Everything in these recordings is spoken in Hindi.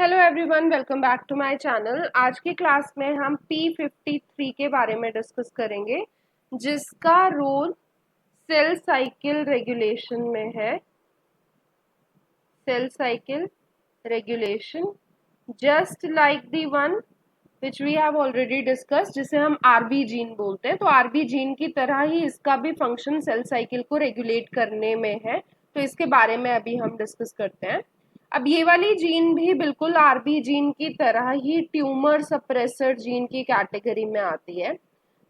Hello everyone, welcome back to my channel. आज की क्लास में हम P53 के बारे में डिस्कस करेंगे, जिसका रोल सेल साइकिल रेगुलेशन में है। Cell cycle regulation just like the one which we have already discuss, जिसे हम आरबी जीन बोलते हैं। तो आरबी जीन की तरह ही इसका भी फंक्शन सेल साइकिल को रेगुलेट करने में है। तो इसके बारे में अभी हम डिस्कस करते हैं। अब ये वाली जीन भी बिल्कुल आरबी जीन की तरह ही ट्यूमर सप्रेसर जीन की कैटेगरी में आती है।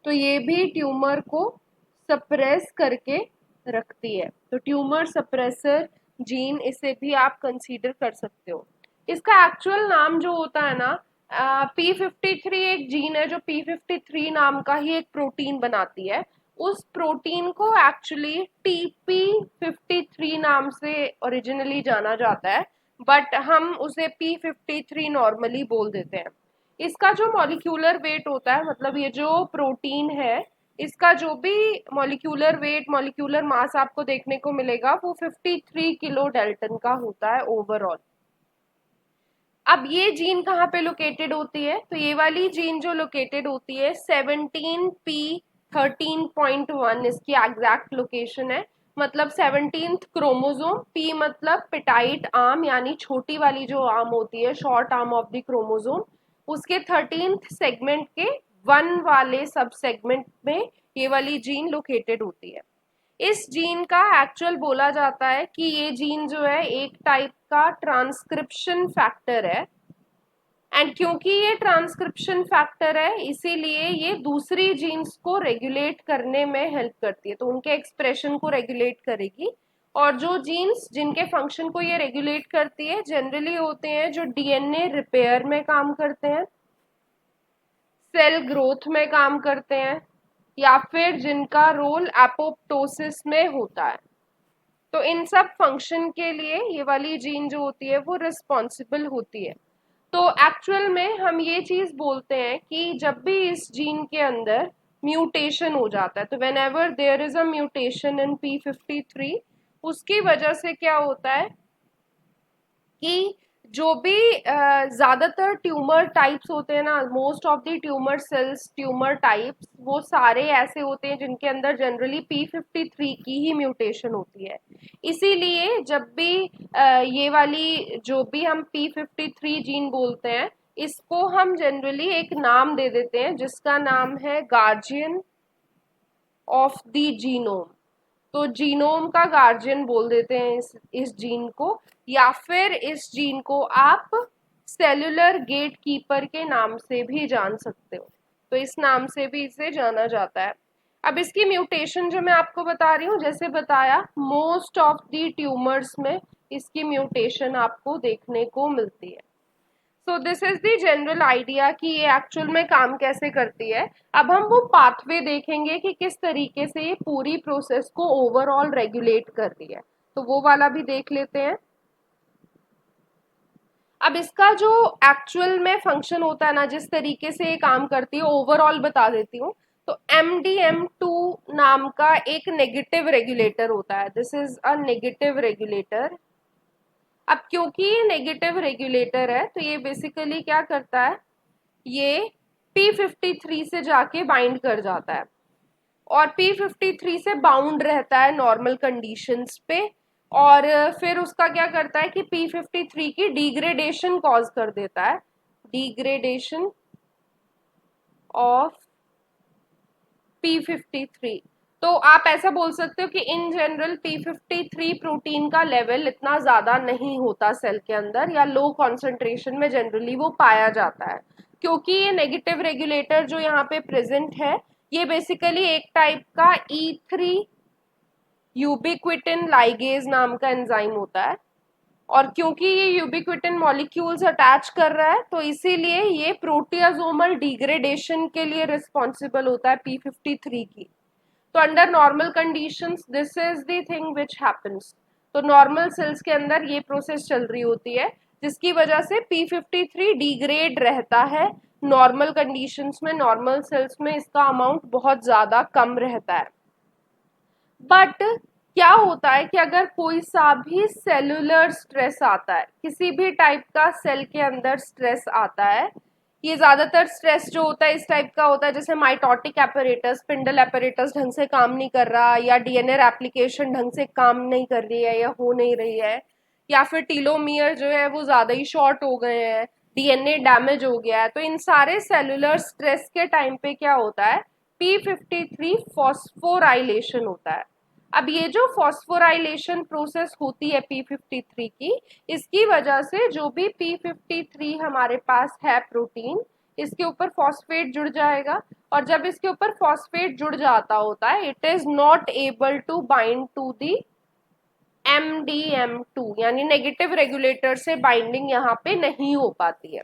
तो ये भी ट्यूमर को सप्रेस करके रखती है। तो ट्यूमर सप्रेसर जीन, इसे भी आप कंसीडर कर सकते हो। इसका एक्चुअल नाम जो होता है ना, P53 एक जीन है जो P53 नाम का ही एक प्रोटीन बनाती है। उस प्रोटीन को एक्चुअली TP53 नाम से ओरिजिनली जाना जाता है, बट हम उसे P53 नॉर्मली बोल देते हैं। इसका जो मॉलिक्यूलर वेट होता है, मतलब ये जो प्रोटीन है, इसका जो भी मॉलिक्यूलर वेट, मॉलिक्यूलर मास आपको देखने को मिलेगा, वो 53 किलो डाल्टन का होता है ओवरऑल। अब ये जीन कहाँ पे लोकेटेड होती है? तो ये वाली जीन जो लोकेटेड होती है 17p13.1 इसकी एग्जैक्ट लोकेशन है। मतलब 17th क्रोमोसोम, P मतलब पिटाइट आर्म यानी छोटी वाली जो आर्म होती है, short arm of the chromosome, उसके 13th सेगमेंट के 1 वाले सब सेगमेंट में ये वाली जीन लोकेटेड होती है। इस जीन का एक्चुअल बोला जाता है कि ये जीन जो है एक टाइप का ट्रांसक्रिप्शन फैक्टर है। एंड क्योंकि ये ट्रांसक्रिप्शन फैक्टर है, इसीलिए ये दूसरी जीन्स को रेगुलेट करने में हेल्प करती है। तो उनके एक्सप्रेशन को रेगुलेट करेगी। और जो जीन्स जिनके फंक्शन को ये रेगुलेट करती है जनरली होते हैं जो डीएनए रिपेयर में काम करते हैं, सेल ग्रोथ में काम करते हैं, या फिर जिनका रोल एपोप्टोसिस में होता है। तो इन सब फंक्शन के लिए ये वाली जीन जो होती है वो रिस्पॉन्सिबल होती है। तो एक्चुअल में हम ये चीज बोलते हैं कि जब भी इस जीन के अंदर म्यूटेशन हो जाता है, तो whenever there is a mutation in P53, उसकी वजह से क्या होता है कि जो भी ज्यादातर ट्यूमर टाइप्स होते हैं ना, most of the tumour cells, tumour types, वो सारे ऐसे होते हैं जिनके अंदर जनरली P53 की ही म्यूटेशन होती है। इसीलिए जब भी ये वाली जो भी हम P53 जीन बोलते हैं, इसको हम जनरली एक नाम दे देते हैं जिसका नाम है गार्जियन ऑफ द जीनोम। तो जीनोम का गार्जियन बोल देते हैं इस जीन को, या फिर इस जीन को आप सेलुलर गेट कीपर के नाम से भी जान सकते हो। तो इस नाम से भी इसे जाना जाता है। अब इसकी म्यूटेशन जो मैं आपको बता रही हूँ, जैसे बताया, मोस्ट ऑफ द ट्यूमर्स में इसकी म्यूटेशन आपको देखने को मिलती है। So this is the general idea कि ये एक्चुअल में काम कैसे करती है। अब हम वो पाथवे देखेंगे कि किस तरीके से ये पूरी प्रोसेस को ओवरऑल रेगुलेट कर रही है। तो वो वाला भी देख लेते हैं। अब इसका जो एक्चुअल में फंक्शन होता है ना, जिस तरीके से ये काम करती है, ओवरऑल बता देती हूँ। तो MDM2 नाम का एक नेगेटिव रेगुलेटर होता है। This is a negative regulator. अब क्योंकि ये नेगेटिव रेगुलेटर है, तो ये बेसिकली क्या करता है, ये P53 से जाके बाइंड कर जाता है और P53 से बाउंड रहता है नॉर्मल कंडीशंस पे। और फिर उसका क्या करता है कि P53 की डिग्रेडेशन कॉज कर देता है, डिग्रेडेशन ऑफ P53। तो आप ऐसा बोल सकते हो कि इन जनरल P53 प्रोटीन का लेवल इतना ज्यादा नहीं होता सेल के अंदर, या लो कॉन्सेंट्रेशन में जनरली वो पाया जाता है, क्योंकि ये नेगेटिव रेगुलेटर जो यहाँ पे प्रेजेंट है, ये बेसिकली एक टाइप का E3 यूबिक्विटिन लाइगेज नाम का एंजाइम होता है। और क्योंकि ये यूबिक्विटिन मॉलिक्यूल्स अटैच कर रहा है, तो इसीलिए ये प्रोटियाजोमल डिग्रेडेशन के लिए रिस्पॉन्सिबल होता है P53 की। तो under normal conditions this is the thing which happens. तो नॉर्मल सेल्स के अंदर ये प्रोसेस चल रही होती है, जिसकी वजह से P53 डिग्रेड रहता है नॉर्मल कंडीशंस में। नॉर्मल सेल्स में इसका अमाउंट बहुत ज्यादा कम रहता है। बट क्या होता है कि अगर कोई सा भी सेलुलर स्ट्रेस आता है, किसी भी टाइप का सेल के अंदर स्ट्रेस आता है, ये ज्यादातर स्ट्रेस जो होता है इस टाइप का होता है, जैसे माइटोटिक एपरेटस, स्पिंडल एपरेटस ढंग से काम नहीं कर रहा, या डीएनए एप्लीकेशन ढंग से काम नहीं कर रही है या हो नहीं रही है, या फिर टीलोमियर जो है वो ज्यादा ही शॉर्ट हो गए हैं, डीएनए डैमेज हो गया है। तो इन सारे सेलुलर स्ट्रेस के टाइम पे क्या होता है, P53 फॉस्फोराइलेशन होता है। अब ये जो फॉस्फोराइलेशन प्रोसेस होती है P53 की, इसकी वजह से जो भी P53 हमारे पास है प्रोटीन, इसके ऊपर फॉस्फेट जुड़ जाएगा, और जब इसके ऊपर फॉस्फेट जुड़ जाता होता है, it is not able to bind to the MDM2, यानी नेगेटिव रेगुलेटर से बाइंडिंग यहाँ पे नहीं हो पाती है,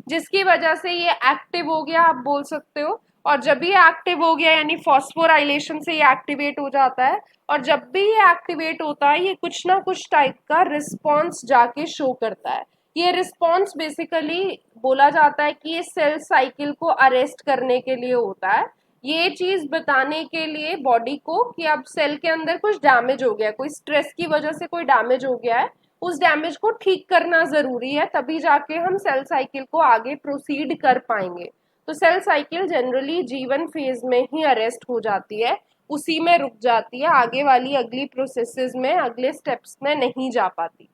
जिसकी वजह से ये एक्टिव हो गया, आप बोल सकते हो। और जब ये एक्टिव हो गया यानी फॉस्फोराइलेशन से ये एक्टिवेट हो जाता है, और जब भी ये एक्टिवेट होता है ये कुछ ना कुछ टाइप का रिस्पॉन्स जाके शो करता है। ये रिस्पॉन्स बेसिकली बोला जाता है कि ये सेल साइकिल को अरेस्ट करने के लिए होता है, ये चीज बताने के लिए बॉडी को कि अब सेल के अंदर कुछ डैमेज हो गया, कोई स्ट्रेस की वजह से कोई डैमेज हो गया है, उस डैमेज को ठीक करना जरूरी है, तभी जाके हम सेल साइकिल को आगे प्रोसीड कर पाएंगे। तो सेल साइकिल जनरली जीवन फेज में ही अरेस्ट हो जाती है, उसी में रुक जाती है, आगे वाली अगली प्रोसेसेस में, अगले स्टेप्स में नहीं जा पाती।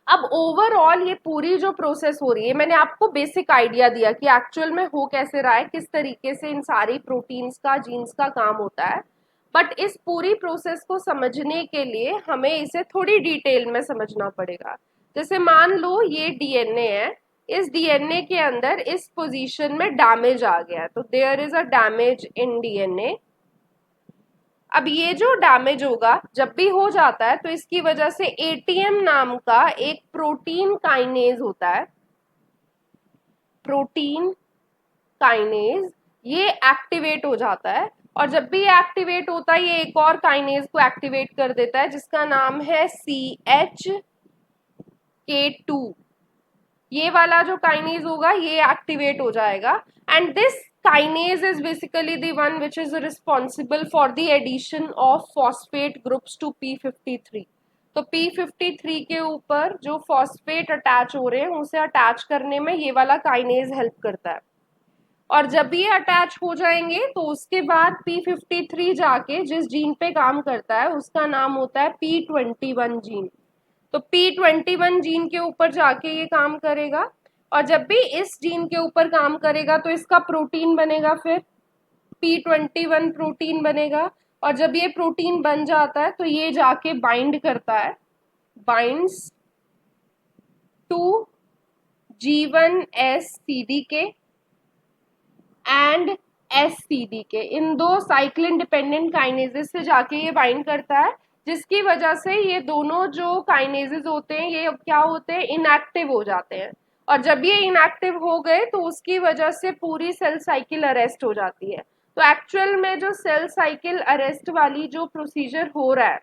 अब ओवरऑल ये पूरी जो प्रोसेस हो रही है, मैंने आपको बेसिक आइडिया दिया कि एक्चुअल में हो कैसे रहा है, किस तरीके से इन सारी प्रोटीन्स का, जीन्स का काम होता है। बट इस पूरी प्रोसेस को समझने के लिए हमें इसे थोड़ी डिटेल में समझना पड़ेगा। जैसे मान लो ये डीएनए है, इस डीएनए के अंदर इस पोजीशन में डैमेज आ गया है, तो there is a damage in DNA. अब ये जो डैमेज होगा जब भी हो जाता है, तो इसकी वजह से एटीएम नाम का एक प्रोटीन काइनेज होता है, प्रोटीन काइनेज, ये एक्टिवेट हो जाता है। और जब भी ये एक्टिवेट होता है ये एक और काइनेज को एक्टिवेट कर देता है जिसका नाम है CHK2। ये वाला जो काइनेज होगा ये एक्टिवेट हो जाएगा, and this kinase is basically the one which is responsible for the addition of phosphate groups to P53। तो P53 के ऊपर जो फॉस्फेट अटैच हो रहे हैं उसे अटैच करने में ये वाला काइनेज हेल्प करता है, और जब ये अटैच हो जाएंगे तो उसके बाद P53 जाके जिस जीन पे काम करता है उसका नाम होता है P21 जीन। तो P21 जीन के ऊपर जाके ये काम करेगा, और जब भी इस जीन के ऊपर काम करेगा तो इसका प्रोटीन बनेगा, फिर P21 प्रोटीन बनेगा, और जब ये प्रोटीन बन जाता है तो ये जाके बाइंड करता है, binds to G1SCDK and SCDK, इन दो साइक्लिन डिपेंडेंट काइनेजेस से जाके ये बाइंड करता है, जिसकी वजह से ये दोनों जो काइनेजेस होते हैं ये क्या होते हैं, इनएक्टिव हो जाते हैं। और जब ये इनएक्टिव हो गए तो उसकी वजह से पूरी सेल साइकिल अरेस्ट हो जाती है। तो एक्चुअल में जो सेल साइकिल अरेस्ट वाली जो प्रोसीजर हो रहा है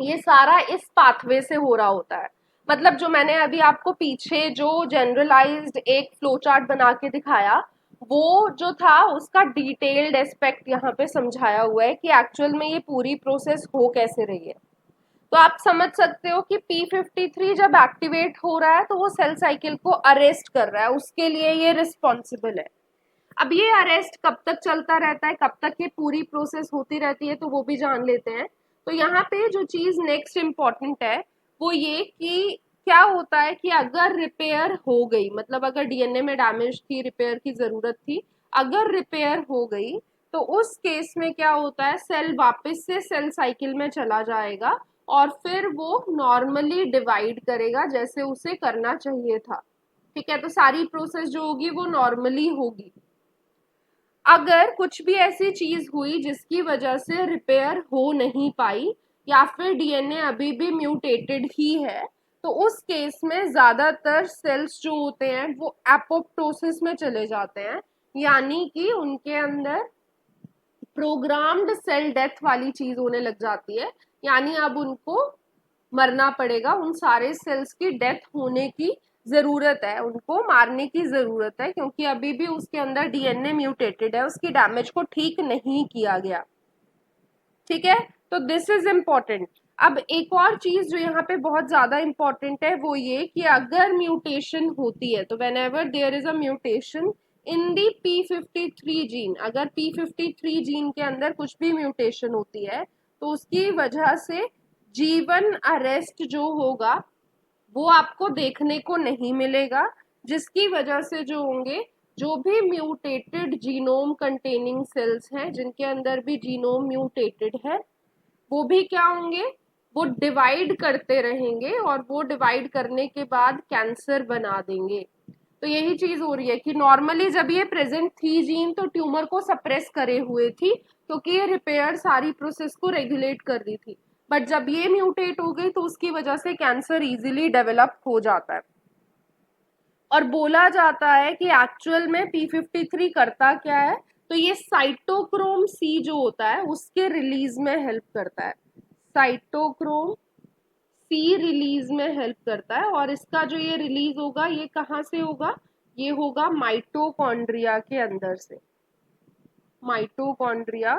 ये सारा इस पाथवे से हो रहा होता है। मतलब जो मैंने अभी आपको पीछे जो जनरलाइज्ड एक फ्लो चार्ट बना के दिखाया, वो जो था उसका डिटेल्ड एस्पेक्ट यहाँ पे समझाया हुआ है कि एक्चुअल में ये पूरी प्रोसेस हो कैसे रही है। तो आप समझ सकते हो कि P53 जब एक्टिवेट हो रहा है तो वो सेल साइकिल को अरेस्ट कर रहा है, उसके लिए ये रिस्पॉन्सिबल है। अब ये अरेस्ट कब तक चलता रहता है, कब तक ये पूरी प्रोसेस होती रहती है, तो वो भी जान लेते हैं। तो यहाँ पे जो चीज नेक्स्ट इम्पॉर्टेंट है वो ये कि क्या होता है कि अगर रिपेयर हो गई, मतलब अगर डीएनए में डैमेज थी, रिपेयर की जरूरत थी, अगर रिपेयर हो गई तो उस केस में क्या होता है, सेल वापस से सेल साइकिल में चला जाएगा और फिर वो नॉर्मली डिवाइड करेगा जैसे उसे करना चाहिए था। ठीक है, तो सारी प्रोसेस जो होगी वो नॉर्मली होगी। अगर कुछ भी ऐसी चीज हुई जिसकी वजह से रिपेयर हो नहीं पाई, या फिर डीएनए अभी भी म्यूटेटेड ही है, तो उस केस में ज्यादातर सेल्स जो होते हैं वो एपोप्टोसिस में चले जाते हैं, यानी कि उनके अंदर प्रोग्राम्ड सेल डेथ वाली चीज होने लग जाती है, यानी अब उनको मरना पड़ेगा, उन सारे सेल्स की डेथ होने की जरूरत है, उनको मारने की जरूरत है, क्योंकि अभी भी उसके अंदर डीएनए म्यूटेटेड है, उसकी डैमेज को ठीक नहीं किया गया। ठीक है, तो दिस इज इम्पोर्टेंट। अब एक और चीज जो यहाँ पे बहुत ज्यादा इम्पोर्टेंट है वो ये कि अगर म्यूटेशन होती है, तो whenever there is a mutation in the P53 gene, अगर P53 जीन के अंदर कुछ भी म्यूटेशन होती है तो उसकी वजह से जीवन अरेस्ट जो होगा वो आपको देखने को नहीं मिलेगा, जिसकी वजह से जो होंगे, जो भी म्यूटेटेड जीनोम कंटेनिंग सेल्स हैं जिनके अंदर भी जीनोम म्यूटेटेड है, वो भी क्या होंगे, वो डिवाइड करते रहेंगे और वो डिवाइड करने के बाद कैंसर बना देंगे। तो यही चीज हो रही है कि नॉर्मली जब ये प्रेजेंट थी जीन तो ट्यूमर को सप्रेस करे हुए थी, क्योंकि ये रिपेयर सारी प्रोसेस को रेगुलेट कर रही थी। बट जब ये म्यूटेट हो गई तो उसकी वजह से कैंसर इजीली डेवलप हो जाता है। और बोला जाता है कि एक्चुअल में P53 करता क्या है, तो ये साइटोक्रोम सी जो होता है उसके रिलीज में हेल्प करता है। साइटोक्रोम सी रिलीज में हेल्प करता है, और इसका जो ये रिलीज होगा ये कहाँ से होगा, ये होगा माइटोकॉन्ड्रिया के अंदर से, माइटोकॉन्ड्रिया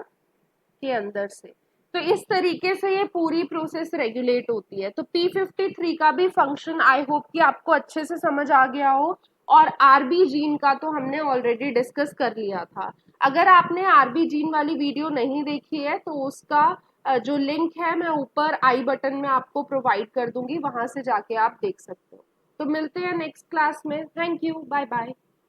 के अंदर से। तो इस तरीके से ये पूरी प्रोसेस रेगुलेट होती है। तो P53 का भी फंक्शन आई होप कि आपको अच्छे से समझ आ गया हो। और आरबी जीन का तो हमने ऑलरेडी डिस्कस कर लिया था। अगर आपने आरबी जीन वाली वीडियो नहीं देखी है तो उसका जो लिंक है मैं ऊपर आई बटन में आपको प्रोवाइड कर दूंगी, वहां से जाके आप देख सकते हो। तो मिलते हैं नेक्स्ट क्लास में। Thank you, bye bye.